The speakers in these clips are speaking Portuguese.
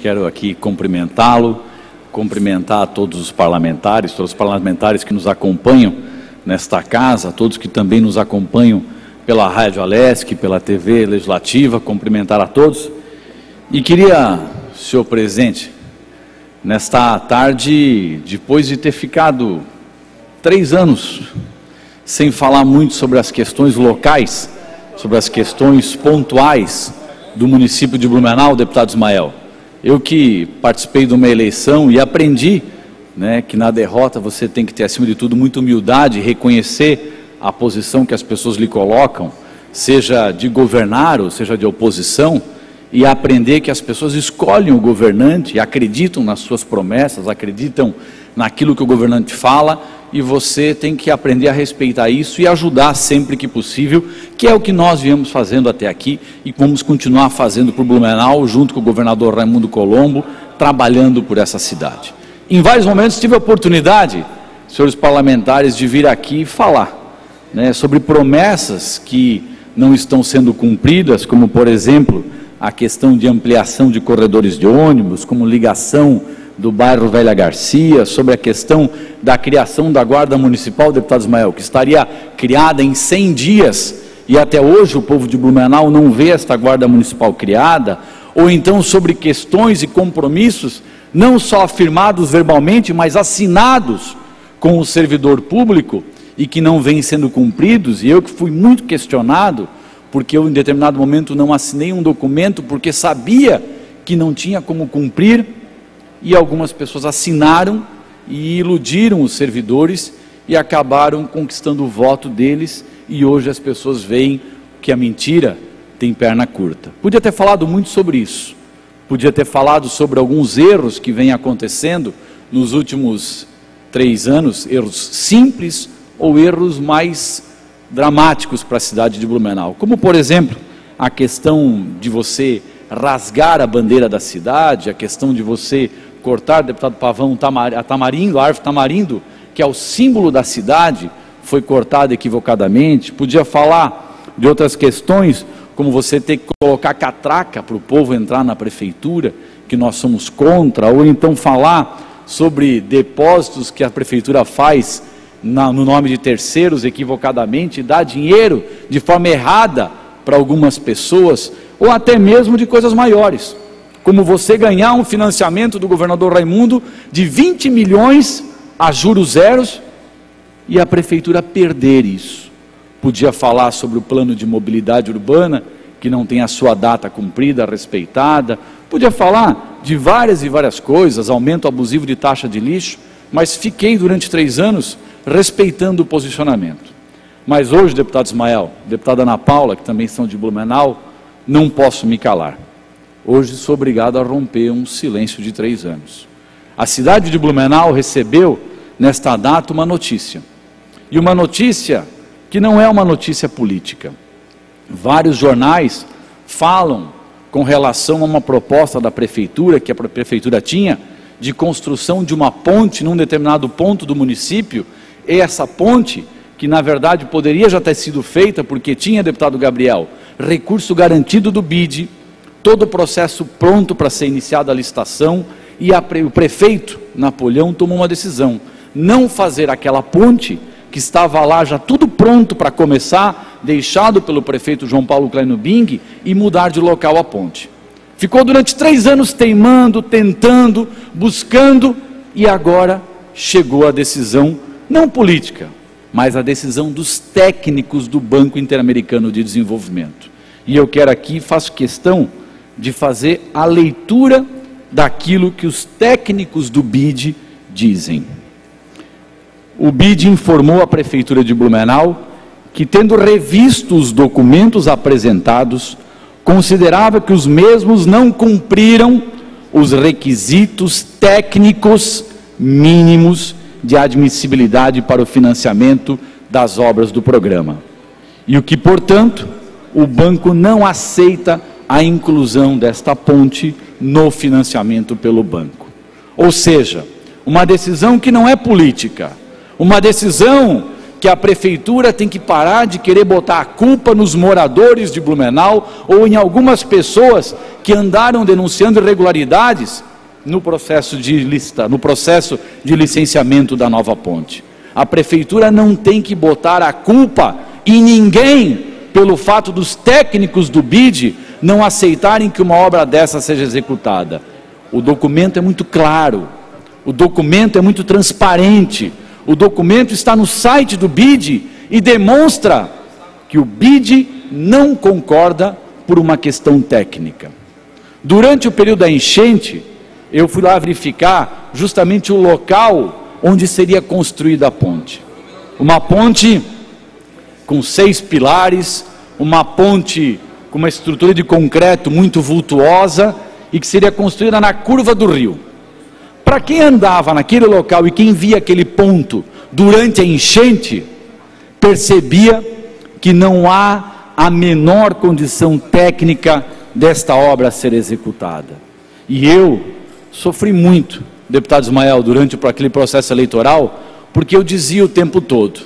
Quero aqui cumprimentá-lo, cumprimentar todos os parlamentares que nos acompanham nesta casa, todos que também nos acompanham pela Rádio Alesc, pela TV Legislativa, cumprimentar a todos. E queria, senhor presidente, nesta tarde, depois de ter ficado 3 anos sem falar muito sobre as questões locais, sobre as questões pontuais do município de Blumenau, deputado Ismael, eu que participei de uma eleição e aprendi, que na derrota você tem que ter, acima de tudo, muita humildade, reconhecer a posição que as pessoas lhe colocam, seja de governar ou seja de oposição, e aprender que as pessoas escolhem o governante, acreditam nas suas promessas, acreditam naquilo que o governante fala, e você tem que aprender a respeitar isso e ajudar sempre que possível, que é o que nós viemos fazendo até aqui e vamos continuar fazendo por Blumenau, junto com o governador Raimundo Colombo, trabalhando por essa cidade. Em vários momentos tive a oportunidade, senhores parlamentares, de vir aqui e falar sobre promessas que não estão sendo cumpridas, como por exemplo, a questão de ampliação de corredores de ônibus, como ligação do bairro Velha Garcia, sobre a questão da criação da Guarda Municipal, deputado Ismael, que estaria criada em 100 dias, e até hoje o povo de Blumenau não vê esta Guarda Municipal criada, ou então sobre questões e compromissos, não só afirmados verbalmente, mas assinados com o servidor público, e que não vêm sendo cumpridos, e eu que fui muito questionado, porque eu em determinado momento não assinei um documento, porque sabia que não tinha como cumprir, e algumas pessoas assinaram e iludiram os servidores e acabaram conquistando o voto deles, e hoje as pessoas veem que a mentira tem perna curta. Podia ter falado muito sobre isso, podia ter falado sobre alguns erros que vêm acontecendo nos últimos 3 anos, erros simples ou erros mais dramáticos para a cidade de Blumenau, como por exemplo, a questão de você rasgar a bandeira da cidade, a questão de você cortar, deputado Pavão, a árvore tamarindo, que é o símbolo da cidade, foi cortada equivocadamente. Podia falar de outras questões, como você ter que colocar catraca para o povo entrar na prefeitura, que nós somos contra, ou então falar sobre depósitos que a prefeitura faz no nome de terceiros equivocadamente, dá dinheiro de forma errada para algumas pessoas, ou até mesmo de coisas maiores, como você ganhar um financiamento do governador Raimundo de 20 milhões a juros zeros e a prefeitura perder isso. Podia falar sobre o plano de mobilidade urbana, que não tem a sua data cumprida, respeitada. Podia falar de várias e várias coisas, aumento abusivo de taxa de lixo, mas fiquei durante 3 anos respeitando o posicionamento. Mas hoje, deputado Ismael, deputada Ana Paula, que também são de Blumenau, não posso me calar. Hoje sou obrigado a romper um silêncio de 3 anos. A cidade de Blumenau recebeu, nesta data, uma notícia. E uma notícia que não é uma notícia política. Vários jornais falam com relação a uma proposta da prefeitura, que a prefeitura tinha, de construção de uma ponte num determinado ponto do município, e essa ponte, que na verdade poderia já ter sido feita, porque tinha, deputado Gabriel, recurso garantido do BID, todo o processo pronto para ser iniciada a licitação, e o prefeito Napoleão tomou uma decisão, não fazer aquela ponte, que estava lá já tudo pronto para começar, deixado pelo prefeito João Paulo Kleinubing, e mudar de local a ponte. Ficou durante 3 anos teimando, tentando, buscando, e agora chegou a decisão, não política, mas a decisão dos técnicos do Banco Interamericano de Desenvolvimento. E eu quero aqui, faço questão de fazer a leitura daquilo que os técnicos do BID dizem. O BID informou à Prefeitura de Blumenau que, tendo revisto os documentos apresentados, considerava que os mesmos não cumpriram os requisitos técnicos mínimos de admissibilidade para o financiamento das obras do programa. E o que, portanto, o banco não aceita a inclusão desta ponte no financiamento pelo banco. Ou seja, uma decisão que não é política, uma decisão que a prefeitura tem que parar de querer botar a culpa nos moradores de Blumenau ou em algumas pessoas que andaram denunciando irregularidades no processo de licenciamento da nova ponte. A prefeitura não tem que botar a culpa em ninguém pelo fato dos técnicos do BID não aceitarem que uma obra dessa seja executada. O documento é muito claro, o documento é muito transparente, o documento está no site do BID e demonstra que o BID não concorda por uma questão técnica. Durante o período da enchente, eu fui lá verificar justamente o local onde seria construída a ponte. Uma ponte com 6 pilares, uma ponte com uma estrutura de concreto muito vultuosa e que seria construída na curva do rio. Para quem andava naquele local e quem via aquele ponto durante a enchente, percebia que não há a menor condição técnica desta obra ser executada. E eu sofri muito, deputado Ismael, durante aquele processo eleitoral, porque eu dizia o tempo todo,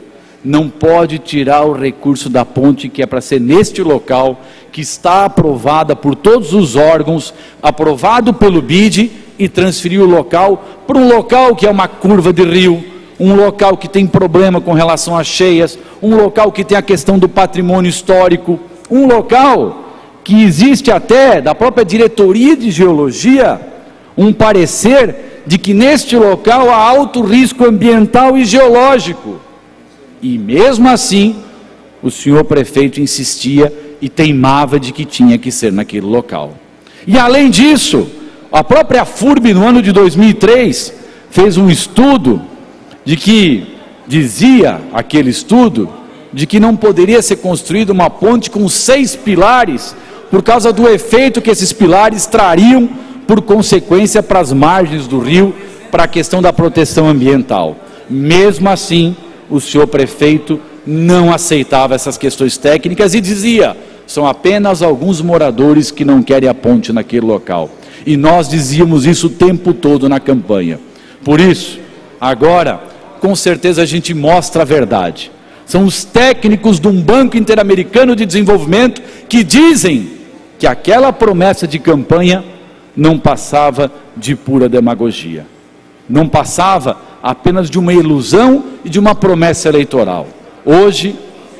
não pode tirar o recurso da ponte que é para ser neste local, que está aprovada por todos os órgãos, aprovado pelo BID, e transferir o local para um local que é uma curva de rio, um local que tem problema com relação às cheias, um local que tem a questão do patrimônio histórico, um local que existe até, da própria diretoria de geologia, um parecer de que neste local há alto risco ambiental e geológico. E mesmo assim, o senhor prefeito insistia e teimava de que tinha que ser naquele local. E além disso, a própria FURB, no ano de 2003, fez um estudo de que, dizia aquele estudo, de que não poderia ser construída uma ponte com 6 pilares, por causa do efeito que esses pilares trariam por consequência para as margens do rio, para a questão da proteção ambiental. Mesmo assim, o senhor prefeito não aceitava essas questões técnicas e dizia, são apenas alguns moradores que não querem a ponte naquele local. E nós dizíamos isso o tempo todo na campanha. Por isso, agora, com certeza a gente mostra a verdade. São os técnicos de um Banco Interamericano de Desenvolvimento que dizem que aquela promessa de campanha não passava de pura demagogia. Não passava apenas de uma ilusão e de uma promessa eleitoral. Hoje,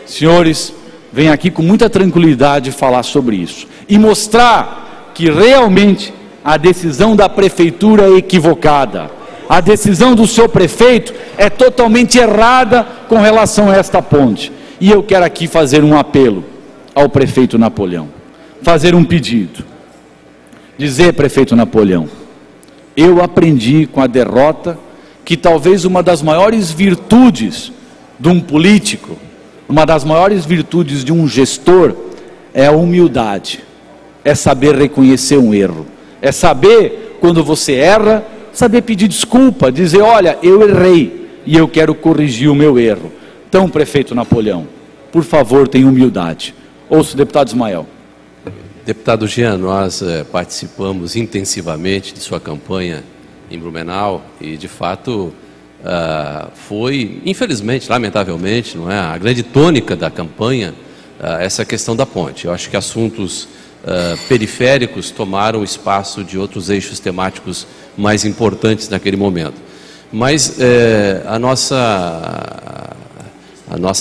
senhores, venho aqui com muita tranquilidade falar sobre isso e mostrar que realmente a decisão da prefeitura é equivocada. A decisão do seu prefeito é totalmente errada com relação a esta ponte. E eu quero aqui fazer um apelo ao prefeito Napoleão, fazer um pedido. Dizer, prefeito Napoleão, eu aprendi com a derrota que talvez uma das maiores virtudes de um político, uma das maiores virtudes de um gestor, é a humildade, é saber reconhecer um erro, é saber, quando você erra, saber pedir desculpa, dizer, olha, eu errei e eu quero corrigir o meu erro. Então, prefeito Napoleão, por favor, tenha humildade. Ouça o deputado Ismael. Deputado Jean, nós participamos intensivamente de sua campanha em Blumenau e, de fato, foi, infelizmente, lamentavelmente, não é, a grande tônica da campanha, essa questão da ponte. Eu acho que assuntos periféricos tomaram o espaço de outros eixos temáticos mais importantes naquele momento. Mas a nossa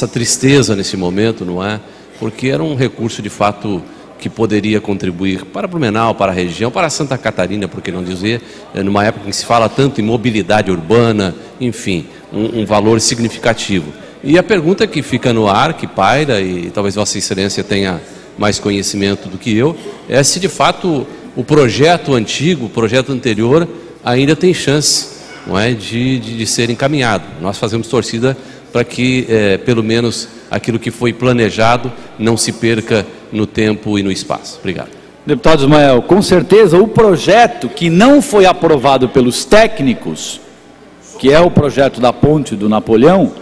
tristeza nesse momento, não é, porque era um recurso, de fato, que poderia contribuir para Blumenau, para a região, para Santa Catarina, por que não dizer, numa época em que se fala tanto em mobilidade urbana, enfim, um valor significativo. E a pergunta que fica no ar, que paira, e talvez Vossa Excelência tenha mais conhecimento do que eu, é se de fato o projeto antigo, o projeto anterior, ainda tem chance, não é, de ser encaminhado. Nós fazemos torcida para que, pelo menos, aquilo que foi planejado não se perca no tempo e no espaço. Obrigado. Deputado Ismael, com certeza o projeto que não foi aprovado pelos técnicos, que é o projeto da ponte do Napoleão,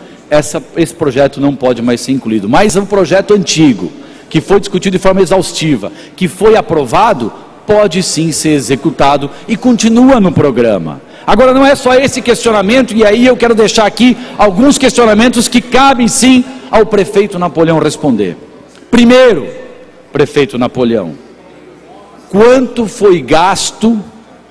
esse projeto não pode mais ser incluído. Mas o projeto antigo, que foi discutido de forma exaustiva, que foi aprovado, pode sim ser executado e continua no programa. Agora, não é só esse questionamento, e aí eu quero deixar aqui alguns questionamentos que cabem sim ao prefeito Napoleão responder. Primeiro, prefeito Napoleão, quanto foi gasto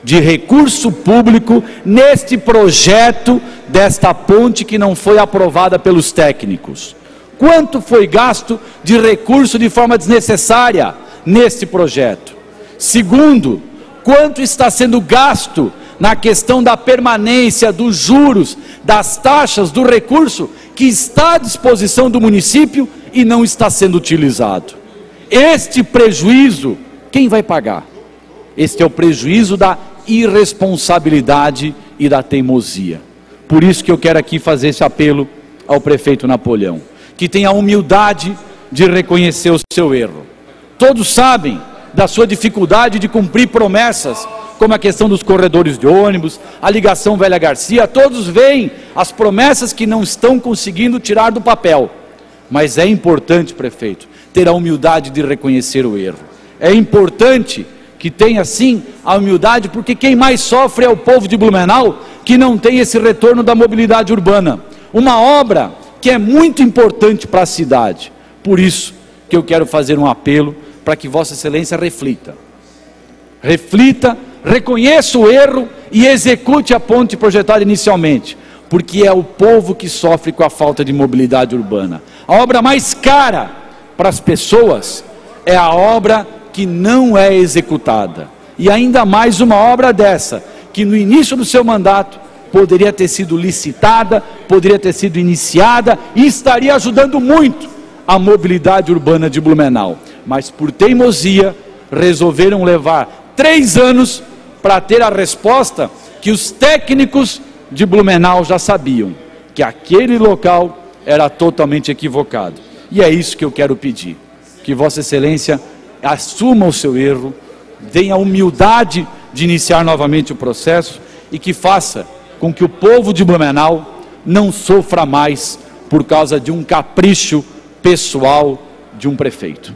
de recurso público neste projeto desta ponte que não foi aprovada pelos técnicos? Quanto foi gasto de recurso de forma desnecessária neste projeto? Segundo, quanto está sendo gasto na questão da permanência dos juros, das taxas, do recurso que está à disposição do município e não está sendo utilizado? Este prejuízo, quem vai pagar? Este é o prejuízo da irresponsabilidade e da teimosia. Por isso que eu quero aqui fazer esse apelo ao prefeito Napoleão, que tenha a humildade de reconhecer o seu erro. Todos sabem da sua dificuldade de cumprir promessas, como a questão dos corredores de ônibus, a ligação Velha Garcia, todos veem as promessas que não estão conseguindo tirar do papel. Mas é importante, prefeito, ter a humildade de reconhecer o erro. É importante que tenha sim a humildade, porque quem mais sofre é o povo de Blumenau, que não tem esse retorno da mobilidade urbana. Uma obra que é muito importante para a cidade. Por isso que eu quero fazer um apelo para que Vossa Excelência reflita. Reflita, reconheça o erro e execute a ponte projetada inicialmente, porque é o povo que sofre com a falta de mobilidade urbana. A obra mais cara para as pessoas é a obra que não é executada, e ainda mais uma obra dessa, que no início do seu mandato poderia ter sido licitada, poderia ter sido iniciada e estaria ajudando muito a mobilidade urbana de Blumenau, mas por teimosia resolveram levar 3 anos para ter a resposta que os técnicos de Blumenau já sabiam, que aquele local era totalmente equivocado. E é isso que eu quero pedir, que Vossa Excelência assuma o seu erro, tenha a humildade de iniciar novamente o processo e que faça com que o povo de Blumenau não sofra mais por causa de um capricho pessoal de um prefeito.